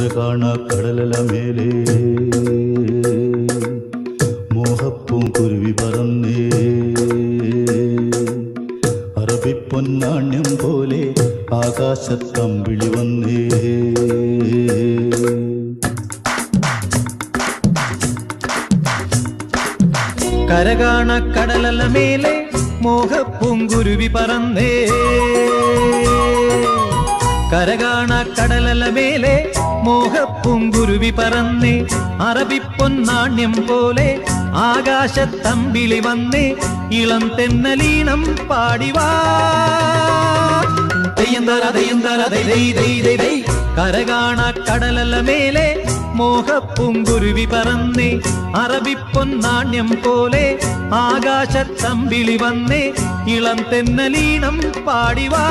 കാണ കടലല മേലെ മോഹപ്പൂം കുരുവി പറന്നേ അറബിപ്പൊന്നാണ്യം പോലെ ആകാശത്തമ്പിളി വന്നേ കരകാണ കടലല മേലെ മോഹപ്പൂങ്കുരുവി പറന്നേ കരകാണ കടലല മേലെ മോഹപ്പൂങ്കുരുവി പറന്നേ അറബിപ്പൊന്നാണ്യം പോലെ ആകാശത്തമ്പിളി വന്നേ ഇളം തെന്നലീണം പാടിവാ കരകാണ കടലല മേലെ മോഹപ്പൂങ്കുരുവി പറന്നേ അറബിപ്പൊന്നാണ്യം പോലെ ആകാശത്തമ്പിളി വന്നേ ഇളം തെന്നലീണം പാടിവാ